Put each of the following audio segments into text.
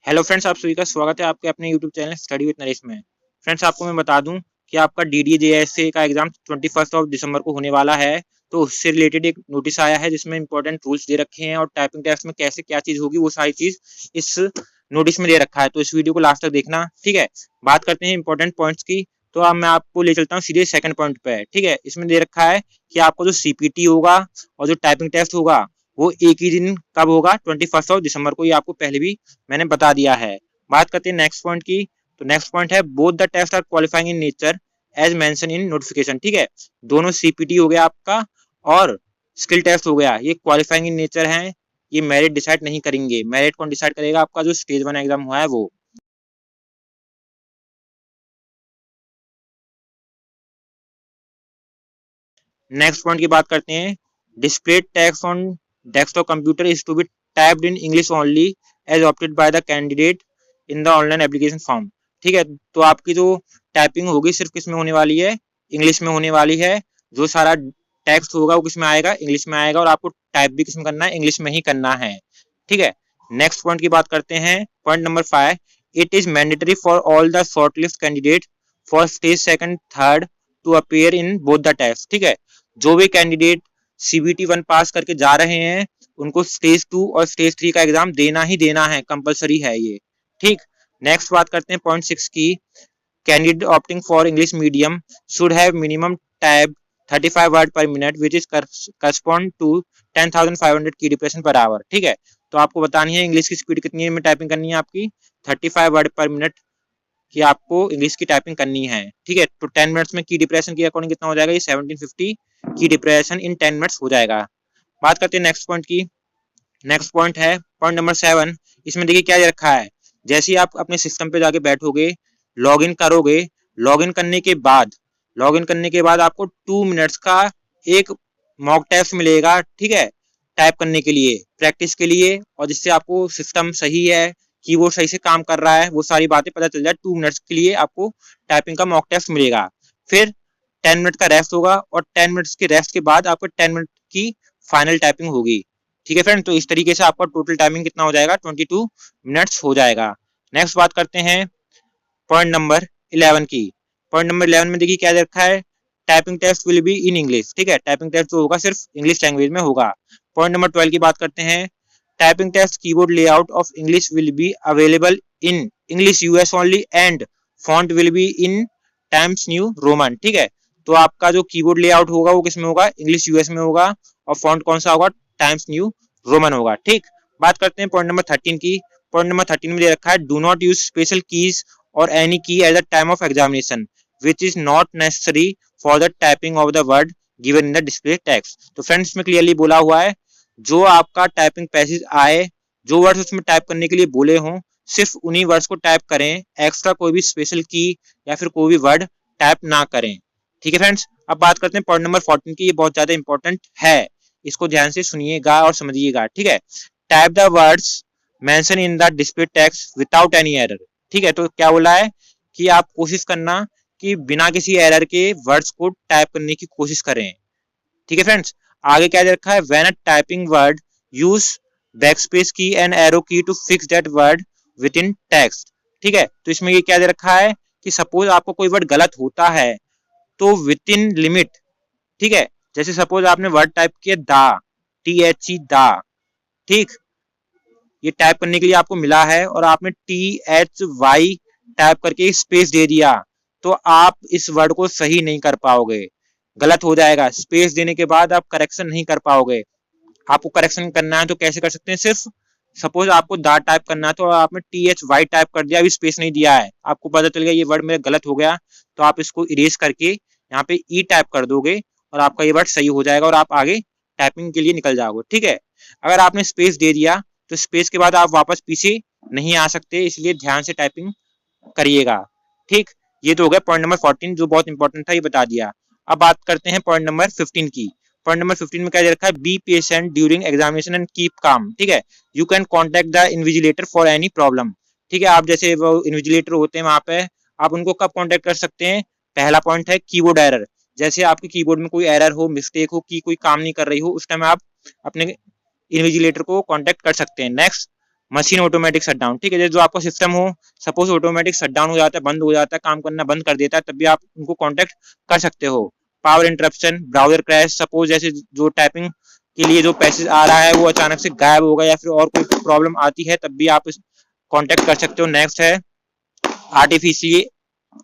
Hello friends, आप सभी का स्वागत है आपके अपने YouTube channel study with Naresh में। फ्रेंड्स, आपको मैं बता दूं कि आपका DDA-JSA का एग्जाम 21 दिसंबर को होने वाला है। तो उससे रिलेटेड एक नोटिस आया है जिसमें इंपॉर्टेंट रूल्स दे रखे हैं और टाइपिंग टेस्ट में कैसे क्या चीज होगी वो सारी चीज इस नोटिस में दे रखा है। तो इस वीडियो को लास्ट तक देखना, ठीक है। बात करते हैं इंपॉर्टेंट पॉइंट्स की। तो अब मैं आपको ले चलता हूँ सीधे सेकंड पॉइंट पे, ठीक है। इसमें दे रखा है कि आपको जो CPT होगा और जो टाइपिंग टेस्ट होगा वो एक ही दिन कब होगा, 21 दिसंबर को। ये आपको पहले भी मैंने बता दिया है। बात करते हैं नेक्स्ट पॉइंट की। तो नेक्स्ट पॉइंट है both the test are qualifying in nature as mention in notification, ठीक है। दोनों CPT हो गया आपका और स्किल टेस्ट हो गया, ये क्वालिफाइंग इन नेचर है। ये मेरिट डिसाइड नहीं करेंगे। मेरिट कौन डिसाइड करेगा? आपका जो स्टेज 1 एग्जाम हुआ है वो। नेक्स्ट पॉइंट की बात करते हैं। Display text on desktop computer is to be typed in English only as opted by the candidate in the online application form, ठीक है। तो आपकी जो टाइपिंग होगी सिर्फ किस में होने वाली है? इंग्लिश में होने वाली है। जो सारा टेक्स्ट होगा वो किस में आएगा? इंग्लिश में आएगा। और आपको टाइप भी किस में करना है? इंग्लिश में ही करना है, ठीक है। नेक्स्ट पॉइंट की बात करते हैं, point number 5। It is mandatory for all the shortlist candidate for stage second third to appear in both the test, ठीक है। जो भी कैंडिडेट CBT 1 पास करके जा रहे हैं उनको स्टेज 2 और स्टेज 3 का एग्जाम देना ही देना है, कंपलसरी है ये, ठीक। नेक्स्ट बात करते हैं पॉइंट 6 की। Candidate opting for English medium should have minimum type 35 word per minute which is correspond to 10,500 की डिप्रेशन पर आवर, ठीक है। तो आपको बतानी है इंग्लिश की स्पीड कितनी में टाइपिंग करनी है आपकी, 35 वर्ड पर मिनट कि आपको इंग्लिश की टाइपिंग करनी है, ठीक है। तो 10 मिनट्स में की डिप्रेशन के अकॉर्डिंग कितना हो जाएगा? ये 1750 की डिप्रेशन इन 10 मिनट्स हो जाएगा। बात करते हैं नेक्स्ट पॉइंट की। नेक्स्ट पॉइंट है पॉइंट नंबर 7। इसमें देखिए क्या रखा है। जैसे ही आप अपने सिस्टम पे जाके बैठोगे, लॉग इन करोगे, लॉग इन करने के बाद आपको 2 मिनट्स का एक मॉक टेस्ट मिलेगा, ठीक है, टाइप करने के लिए, प्रैक्टिस के लिए, और जिससे आपको सिस्टम सही है, कीबोर्ड सही से काम कर रहा है, वो सारी बातें पता चल जाए। 2 मिनट्स के लिए आपको टाइपिंग का मॉक टेस्ट मिलेगा। फिर 10 मिनट का रेस्ट होगा और 10 मिनट्स के रेस्ट के बाद आपको 10 मिनट की फाइनल टाइपिंग होगी, ठीक है फ्रेंड। तो इस तरीके से आपका टोटल टाइमिंग कितना हो जाएगा? 22 मिनट्स हो जाएगा। नेक्स्ट बात करते हैं पॉइंट नंबर 11 की। पॉइंट नंबर 11 में देखिए क्या रखा है। Typing test will be in English, ठीक है। टाइपिंग टेस्ट जो होगा सिर्फ इंग्लिश लैंग्वेज में होगा। पॉइंट नंबर 12 की बात करते हैं। Typing test keyboard layout of English will be available in English US only and font will be in Times New Roman, ठीक है। तो आपका जो कीबोर्ड लेआउट होगा वो किसमें होगा? इंग्लिश US में होगा। और फॉन्ट कौन सा होगा? टाइम्स न्यू रोमन होगा, ठीक। बात करते हैं पॉइंट नंबर 13 की। पॉइंट नंबर 13 में दे रखा है do not use special keys or any key at the time of examination which is not necessary for the typing of the word given in the display text। तो friends में clearly बोला हुआ है, जो आपका टाइपिंग पैसेज आए, जो words उसमें टाइप करने के लिए बोले हों, सिर्फ उन्हीं वर्ड्स को टाइप करें। एक्स्ट्रा कोई भी स्पेशल की या फिर कोई भी वर्ड टाइप ना करें, ठीक है फ्रेंड्स। अब बात करते हैं पॉइंट नंबर 14 की। ये बहुत ज्यादा इंपॉर्टेंट है, इसको ध्यान से सुनिएगा और समझिएगा, ठीक है। Type the words mention in the display text without any error, ठीक है। तो क्या बोला है कि आप कोशिश करना कि बिना किसी एरर के वर्ड्स को टाइप करने की कोशिश करें, ठीक है फ्रेंड्स। आगे क्या दे रखा है। When a typing word use backspace key and arrow key to fix that word within text, ठीक है। तो इसमें ये क्या दे रखा है कि सपोज आपको कोई वर्ड गलत होता है तो विद इन लिमिट, ठीक है। जैसे सपोज आपने वर्ड टाइप किया दा, THE दा, ठीक। ये टाइप करने के लिए आपको मिला है और आपने THY टाइप करके स्पेस दे दिया, तो आप इस वर्ड को सही नहीं कर पाओगे, गलत हो जाएगा। स्पेस देने के बाद आप करेक्शन नहीं कर पाओगे। आपको करेक्शन करना है तो कैसे कर सकते हैं? सिर्फ सपोज आपको दा टाइप करना है तो आपने THY टाइप कर दिया, अभी स्पेस नहीं दिया है, आपको पता चल गया ये वर्ड मेरा गलत हो गया, तो आप इसको इरेज करके यहाँ पे E टाइप कर दोगे और आपका ये वर्ड सही हो जाएगा और आप आगे टाइपिंग के लिए निकल जाओगे, ठीक है। अगर आपने स्पेस दे दिया तो स्पेस के बाद आप वापस पीछे नहीं आ सकते, इसलिए ध्यान से टाइपिंग करिएगा, ठीक। ये तो हो गया पॉइंट नंबर 14 जो बहुत इंपॉर्टेंट था, ये बता दिया। अब बात करते हैं पॉइंट नंबर 15 की। पॉइंट नंबर 15 में क्या दे रखा है। Be patient during examination and keep calm, ठीक है। You can contact the invigilator for any problem, ठीक है। आप जैसे वो इन्विजिलेटर होते हैं वहां पे, आप उनको कब कॉन्टेक्ट कर सकते हैं? पहला पॉइंट है कीबोर्ड एरर। जैसे आपके कीबोर्ड में कोई एरर हो, मिस्टेक हो, की कोई काम नहीं कर रही हो, उस टाइम आप अपने इन्विजिलेटर को कांटेक्ट कर सकते हैं। नेक्स्ट, मशीन ऑटोमेटिक शटडाउन, ठीक है, जो आपका सिस्टम हो सपोज ऑटोमेटिक शटडाउन हो जाता है, बंद हो जाता है, काम करना बंद कर देता है, तब भी आप उनको कॉन्टेक्ट कर सकते हो। Power interruption, browser crash, suppose जैसे जो टाइपिंग के लिए जो पैसेज आ रहा है वो अचानक से गायब होगा या फिर और कोई प्रॉब्लम आती है, तब भी आप कॉन्टेक्ट कर सकते हो। नेक्स्ट है आर्टिफिशियल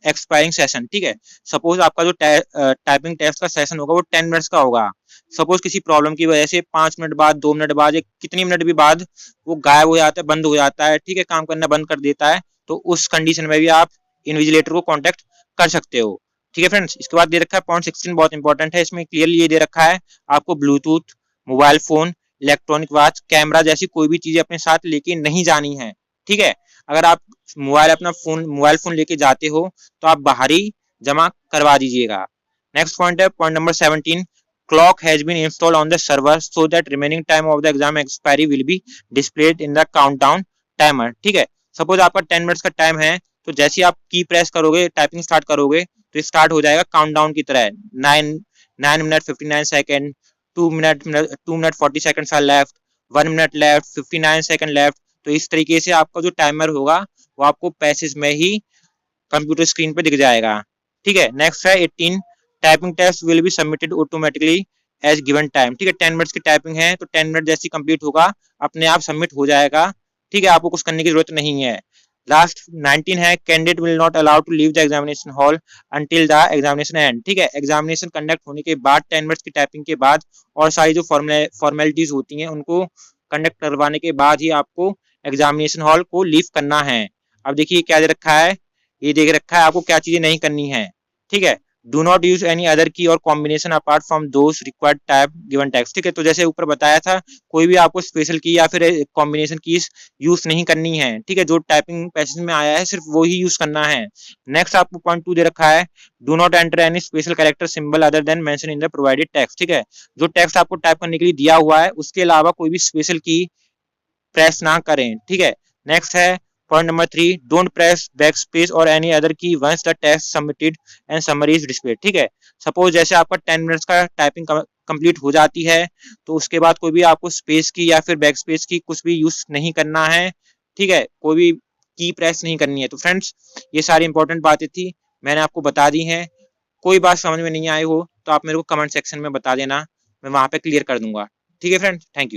एक्सपायरिंग सेशन, ठीक है, सपोज आपका जो टाइपिंग टेस्ट का सेशन होगा वो 10 मिनट्स का होगा, सपोज किसी प्रॉब्लम की वजह से 5 मिनट बाद, 2 मिनट बाद या कितनी मिनट भी बाद वो गायब हो जाता है, बंद हो जाता है, ठीक है, काम करना बंद कर देता है, तो उस कंडीशन में भी आप इन्विजिलेटर को कॉन्टेक्ट कर सकते हो। ठीक है फ्रेंड्स, इसके बाद दे रखा है पॉइंट 16, बहुत इंपॉर्टेंट है, इसमें क्लियरली ये दे रखा है आपको Bluetooth, mobile phone, electronic watch, camera जैसी कोई भी चीजें अपने साथ लेके नहीं जानी है। ठीक है, अगर आप मोबाइल फोन लेके जाते हो तो आप बाहर ही जमा करवा दीजिएगा। नेक्स्ट पॉइंट है point number 17, clock has been installed on the server so that remaining time of the exam expiry will be displayed in the countdown timer। ठीक है, सपोज आपका 10 मिनट्स का टाइम है, तो जैसे ही आप की प्रेस करोगे, टाइपिंग स्टार्ट करोगे, तो स्टार्ट हो जाएगा काउंटडाउन की तरह, 9 minute 59 second, 2 minute 40 seconds are left, 1 minute left, 59 second left. तो इस तरीके से आपका जो टाइमर होगा वो आपको पैसेज में ही कंप्यूटर स्क्रीन पे दिख जाएगा। ठीक है, नेक्स्ट है 18, typing test will be submitted automatically as given time. ठीक है, 10 मिनट्स की टाइपिंग है तो 10 मिनट जैसी कंप्लीट होगा अपने आप सबमिट हो जाएगा। ठीक है, आपको कुछ करने की जरूरत नहीं है। लास्ट 19 है, candidate will not allowed to leave the examination hall until the examination end. ठीक है, एग्जामिनेशन कंडक्ट होने के बाद 10 मिनट्स की टाइपिंग के बाद और सारी जो फॉर्मेलिटीज होती हैं उनको कंडक्ट करवाने के बाद ही आपको एग्जामिनेशन हॉल को लीव करना है। अब देखिए क्या दे रखा है, ये देख रखा है आपको क्या चीजें नहीं करनी है। ठीक है, do not use any other की और combination apart from those required type given text. ठीक है, तो जैसे ऊपर बताया था कोई भी आपको स्पेशल की या फिर कॉम्बिनेशन की यूज नहीं करनी है। ठीक है, जो टाइपिंग पैसेज में आया है सिर्फ वो ही यूज करना है। नेक्स्ट आपको पॉइंट 2 दे रखा है, do not enter any special character symbol other than mention in the provided text. ठीक है, जो टेक्स्ट आपको टाइप करने के लिए दिया हुआ है उसके अलावा कोई भी स्पेशल की प्रेस ना करें। ठीक है, नेक्स्ट है point number 3, don't press backspace or any other key once the test submitted and summary is displayed. ठीक है, सपोज जैसे आपका 10 मिनट्स का टाइपिंग कंप्लीट हो जाती है तो उसके बाद कोई भी आपको स्पेस की या फिर बैकस्पेस की कुछ भी यूज नहीं करना है। ठीक है, कोई भी की प्रेस नहीं करनी है। तो फ्रेंड्स ये सारी इंपॉर्टेंट बातें थी, मैंने आपको बता दी हैं। कोई बात समझ में नहीं आई हो तो आप मेरे को कमेंट सेक्शन में बता देना, मैं वहां पे क्लियर कर दूंगा। ठीक है फ्रेंड्स, थैंक यू।